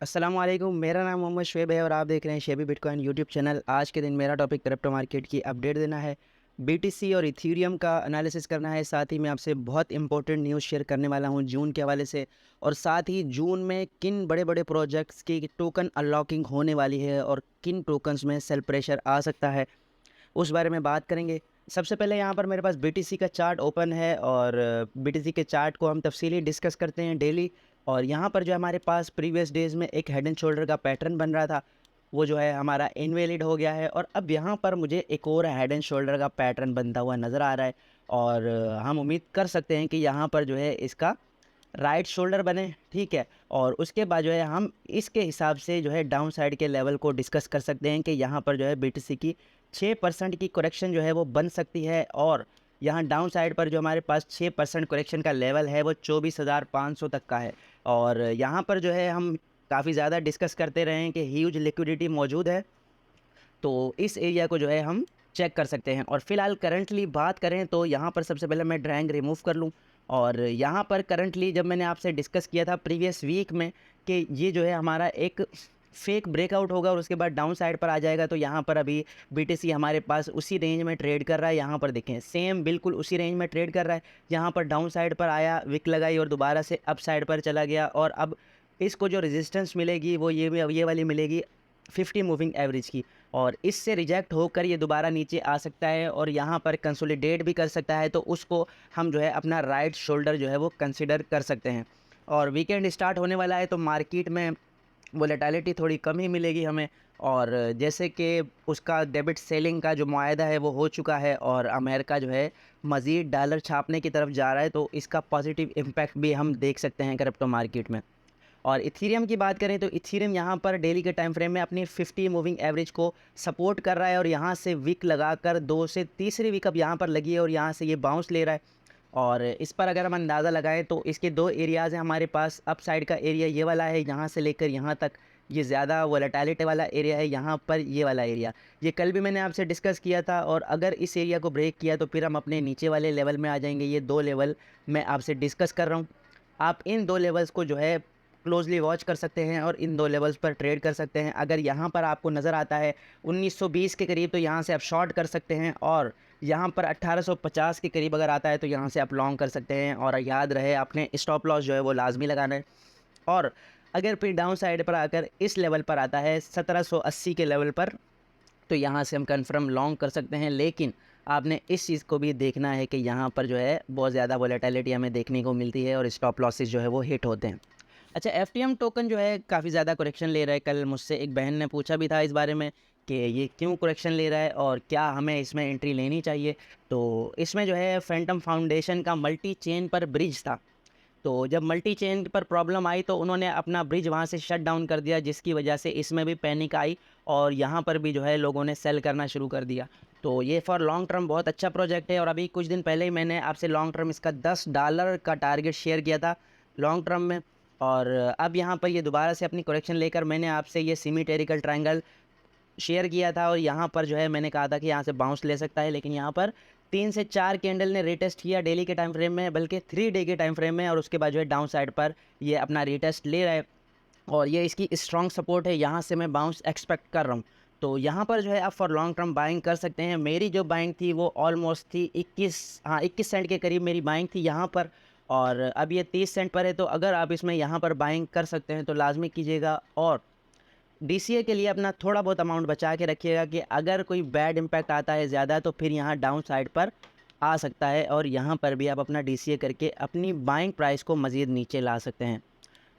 अस्सलामुअलैकुम, मेरा नाम मोहम्मद शुएब है और आप देख रहे हैं शेबी बिटकॉइन यूट्यूब चैनल। आज के दिन मेरा टॉपिक क्रिप्टो मार्केट की अपडेट देना है, बीटीसी और इथेरियम का एनालिसिस करना है। साथ ही मैं आपसे बहुत इंपॉर्टेंट न्यूज़ शेयर करने वाला हूं जून के हवाले से, और साथ ही जून में किन बड़े बड़े प्रोजेक्ट्स की टोकन अनलॉकिंग होने वाली है और किन टोकन्स में सेल प्रेशर आ सकता है, उस बारे में बात करेंगे। सबसे पहले यहाँ पर मेरे पास बीटीसी का चार्ट ओपन है और बीटीसी के चार्ट को हम तफसीली डिस्कस करते हैं डेली। और यहाँ पर जो हमारे पास प्रीवियस डेज़ में एक हेड एंड शोल्डर का पैटर्न बन रहा था, वो जो है हमारा इनवैलिड हो गया है और अब यहाँ पर मुझे एक और हेड एंड शोल्डर का पैटर्न बनता हुआ नज़र आ रहा है। और हम उम्मीद कर सकते हैं कि यहाँ पर जो है इसका राइट शोल्डर बने, ठीक है। और उसके बाद जो है हम इसके हिसाब से जो है डाउन साइड के लेवल को डिस्कस कर सकते हैं कि यहाँ पर जो है बीटीसी की 6% की करेक्शन जो है वो बन सकती है। और यहाँ डाउन साइड पर जो हमारे पास 6% करेक्शन का लेवल है वो 24,500 तक का है। और यहाँ पर जो है हम काफ़ी ज़्यादा डिस्कस करते रहे हैं कि ह्यूज लिक्विडिटी मौजूद है, तो इस एरिया को जो है हम चेक कर सकते हैं। और फिलहाल करंटली बात करें तो यहाँ पर सबसे पहले मैं ड्रैग रिमूव कर लूँ। और यहाँ पर करंटली जब मैंने आपसे डिस्कस किया था प्रीवियस वीक में कि ये जो है हमारा एक फेक ब्रेकआउट होगा और उसके बाद डाउन साइड पर आ जाएगा, तो यहाँ पर अभी बीटीसी हमारे पास उसी रेंज में ट्रेड कर रहा है। यहाँ पर देखें सेम बिल्कुल उसी रेंज में ट्रेड कर रहा है। यहाँ पर डाउन साइड पर आया, विक लगाई और दोबारा से अप साइड पर चला गया। और अब इसको जो रेजिस्टेंस मिलेगी वो ये वाली मिलेगी 50 मूविंग एवरेज की। और इससे रिजेक्ट होकर ये दोबारा नीचे आ सकता है और यहाँ पर कंसोलिडेट भी कर सकता है, तो उसको हम जो है अपना राइट शोल्डर जो है वो कंसिडर कर सकते हैं। और वीकेंड स्टार्ट होने वाला है तो मार्केट में वोलेटिलिटी थोड़ी कम ही मिलेगी हमें। और जैसे कि उसका डेबिट सेलिंग का जो मुआहदा है वो हो चुका है और अमेरिका जो है मज़ीद डॉलर छापने की तरफ जा रहा है, तो इसका पॉजिटिव इम्पैक्ट भी हम देख सकते हैं क्रिप्टो मार्केट में। और इथीरियम की बात करें तो इथीरियम यहाँ पर डेली के टाइम फ्रेम में अपनी 50 मूविंग एवरेज को सपोर्ट कर रहा है और यहाँ से विक लगाकर दो से तीसरी विक अब यहाँ पर लगी है और यहाँ से ये बाउंस ले रहा है। और इस पर अगर हम अंदाज़ा लगाएं तो इसके दो एरियाज़ हैं हमारे पास। अप साइड का एरिया ये वाला है, यहाँ से लेकर यहाँ तक ये ज़्यादा वोलेटिलिटी वाला एरिया है। यहाँ पर ये वाला एरिया, ये कल भी मैंने आपसे डिस्कस किया था। और अगर इस एरिया को ब्रेक किया तो फिर हम अपने नीचे वाले लेवल में आ जाएंगे। ये दो लेवल मैं आपसे डिस्कस कर रहा हूँ, आप इन दो लेवल्स को जो है क्लोजली वॉच कर सकते हैं और इन दो लेवल्स पर ट्रेड कर सकते हैं। अगर यहाँ पर आपको नज़र आता है 1920 के करीब तो यहाँ से आप शॉर्ट कर सकते हैं, और यहाँ पर 1850 के करीब अगर आता है तो यहाँ से आप लॉन्ग कर सकते हैं। और याद रहे आपने स्टॉप लॉस जो है वो लाजमी लगाना है। और अगर फिर डाउन साइड पर आकर इस लेवल पर आता है 1780 के लेवल पर, तो यहाँ से हम कन्फर्म लॉन्ग कर सकते हैं। लेकिन आपने इस चीज़ को भी देखना है कि यहाँ पर जो है बहुत ज़्यादा वोलेटिलिटी हमें देखने को मिलती है और स्टॉप लॉसेस जो है वो हिट होते हैं। अच्छा, एफटीएम टोकन जो है काफ़ी ज़्यादा करेक्शन ले रहा है। कल मुझसे एक बहन ने पूछा भी था इस बारे में कि ये क्यों करेक्शन ले रहा है और क्या हमें इसमें एंट्री लेनी चाहिए। तो इसमें जो है फैंटम फाउंडेशन का मल्टी चेन पर ब्रिज था, तो जब मल्टी चेन पर प्रॉब्लम आई तो उन्होंने अपना ब्रिज वहाँ से शट डाउन कर दिया, जिसकी वजह से इसमें भी पैनिक आई और यहाँ पर भी जो है लोगों ने सेल करना शुरू कर दिया। तो ये फॉर लॉन्ग टर्म बहुत अच्छा प्रोजेक्ट है। और अभी कुछ दिन पहले ही मैंने आपसे लॉन्ग टर्म इसका $10 का टारगेट शेयर किया था लॉन्ग टर्म में। और अब यहाँ पर ये दोबारा से अपनी करेक्शन लेकर मैंने आपसे ये सिमेट्रिकल ट्रायंगल शेयर किया था और यहाँ पर जो है मैंने कहा था कि यहाँ से बाउंस ले सकता है। लेकिन यहाँ पर 3 से 4 कैंडल ने रीटेस्ट किया डेली के टाइम फ्रेम में, बल्कि 3 डे के टाइम फ्रेम में, और उसके बाद जो है डाउन साइड पर ये अपना रीटेस्ट ले रहा है और ये इसकी स्ट्रॉन्ग सपोर्ट है। यहाँ से मैं बाउंस एक्सपेक्ट कर रहा हूँ, तो यहाँ पर जो है आप फॉर लॉन्ग टर्म बाइंग कर सकते हैं। मेरी जो बाइंग थी वो ऑलमोस्ट थी 21 सेंट के करीब मेरी बाइंग थी यहाँ पर, और अब ये 30 सेंट पर है। तो अगर आप इसमें यहाँ पर बाइंग कर सकते हैं तो लाजमी कीजिएगा। और डीसीए के लिए अपना थोड़ा बहुत अमाउंट बचा के रखिएगा कि अगर कोई बैड इम्पैक्ट आता है ज़्यादा तो फिर यहाँ डाउन साइड पर आ सकता है और यहाँ पर भी आप अपना डीसीए करके अपनी बाइंग प्राइस को मज़ीद नीचे ला सकते हैं।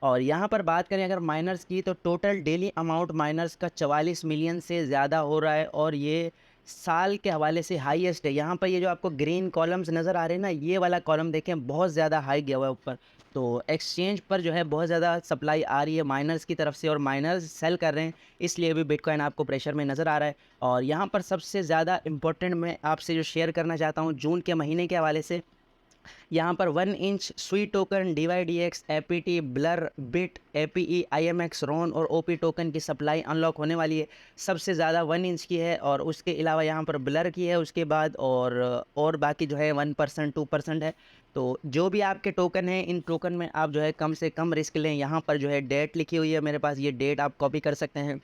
और यहाँ पर बात करें अगर माइनर्स की, तो टोटल डेली अमाउंट माइनर्स का 44 मिलियन से ज़्यादा हो रहा है और ये साल के हवाले से हाईएस्ट है। यहाँ पर ये जो आपको ग्रीन कॉलम्स नज़र आ रहे हैं ना, ये वाला कॉलम देखें बहुत ज़्यादा हाई गया हुआ है ऊपर। तो एक्सचेंज पर जो है बहुत ज़्यादा सप्लाई आ रही है माइनर्स की तरफ से और माइनर्स सेल कर रहे हैं, इसलिए भी बिटकॉइन आपको प्रेशर में नज़र आ रहा है। और यहाँ पर सबसे ज़्यादा इंपॉर्टेंट मैं आपसे जो शेयर करना चाहता हूँ जून के महीने के हवाले से, यहाँ पर 1 इंच सुई token, DYDX, APT, blur, bit, APE, IMX, RON और OP टोकन की सप्लाई अनलॉक होने वाली है। सबसे ज़्यादा 1 इंच की है और उसके अलावा यहाँ पर ब्लर की है उसके बाद, और बाकी जो है 1% 2% है। तो जो भी आपके टोकन हैं, इन टोकन में आप जो है कम से कम रिस्क लें। यहाँ पर जो है डेट लिखी हुई है मेरे पास, ये डेट आप कॉपी कर सकते हैं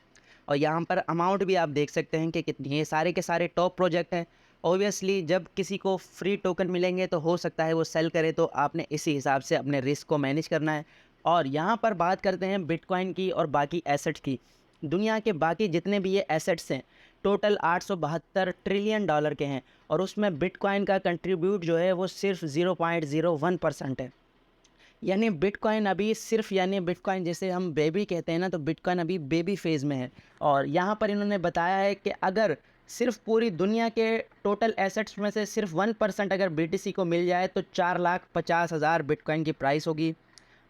और यहाँ पर अमाउंट भी आप देख सकते हैं कि कितनी है। सारे के सारे टॉप प्रोजेक्ट हैं। ऑब्वियसली जब किसी को फ्री टोकन मिलेंगे तो हो सकता है वो सेल करे, तो आपने इसी हिसाब से अपने रिस्क को मैनेज करना है। और यहाँ पर बात करते हैं बिटकॉइन की और बाकी एसेट्स की। दुनिया के बाकी जितने भी ये एसेट्स हैं टोटल 872 ट्रिलियन डॉलर के हैं और उसमें बिटकॉइन का कंट्रीब्यूट जो है वो सिर्फ 0.01% है। यानी बिटकॉइन अभी सिर्फ, यानी बिटकॉइन जैसे हम बेबी कहते हैं ना, तो बिटकॉइन अभी बेबी फेज़ में है। और यहाँ पर इन्होंने बताया है कि अगर सिर्फ पूरी दुनिया के टोटल एसेट्स में से सिर्फ 1% अगर BTC को मिल जाए तो 4,50,000 बिटकॉइन की प्राइस होगी।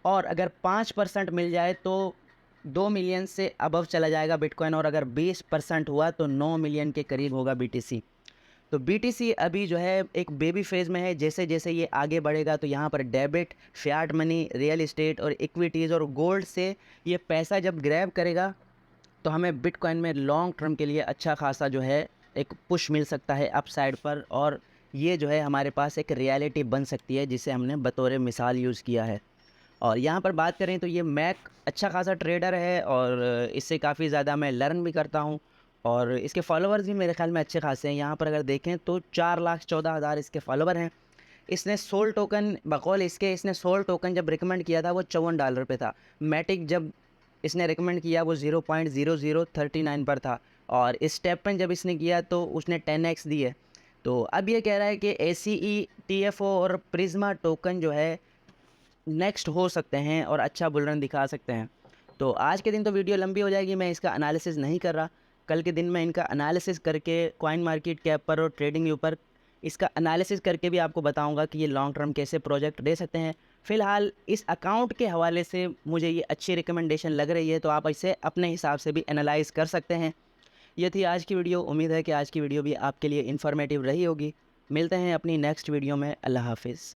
और अगर 5% मिल जाए तो 2 मिलियन से अबव चला जाएगा बिटकॉइन, और अगर 20% हुआ तो 9 मिलियन के करीब होगा BTC। तो BTC अभी जो है एक बेबी फेज़ में है। जैसे जैसे ये आगे बढ़ेगा तो यहाँ पर debit, Fiat money, real estate और इक्विटीज़ और गोल्ड से ये पैसा जब ग्रैब करेगा तो हमें बिटकॉइन में लॉन्ग टर्म के लिए अच्छा खासा जो है एक पुश मिल सकता है अपसाइड पर, और ये जो है हमारे पास एक रियलिटी बन सकती है जिसे हमने बतौर मिसाल यूज़ किया है। और यहाँ पर बात करें तो ये मैक अच्छा खासा ट्रेडर है और इससे काफ़ी ज़्यादा मैं लर्न भी करता हूँ और इसके फॉलोअर्स भी मेरे ख्याल में अच्छे खासे हैं। यहाँ पर अगर देखें तो 4,14,000 इसके फॉलोवर हैं। इसने सोल टोकन, बकौल इसके, इसने सोल टोकन जब रिकमेंड किया था वो $54 पे था। मैटिक जब इसने रिकमेंड किया वो 0.0039 पर था और स्टेपन जब इसने किया तो उसने 10x दी है। तो अब ये कह रहा है कि ACE, TFO और प्रिज्मा टोकन जो है नेक्स्ट हो सकते हैं और अच्छा बुल रन दिखा सकते हैं। तो आज के दिन तो वीडियो लंबी हो जाएगी, मैं इसका एनालिसिस नहीं कर रहा। कल के दिन मैं इनका एनालिसिस करके कॉइन मार्केट कैप पर और ट्रेडिंग के ऊपर इसका एनालिसिस करके भी आपको बताऊंगा कि ये लॉन्ग टर्म कैसे प्रोजेक्ट दे सकते हैं। फ़िलहाल इस अकाउंट के हवाले से मुझे ये अच्छी रिकमेंडेशन लग रही है, तो आप इसे अपने हिसाब से भी एनालाइज़ कर सकते हैं। ये थी आज की वीडियो। उम्मीद है कि आज की वीडियो भी आपके लिए इन्फॉर्मेटिव रही होगी। मिलते हैं अपनी नेक्स्ट वीडियो में। अल्लाह हाफिज़।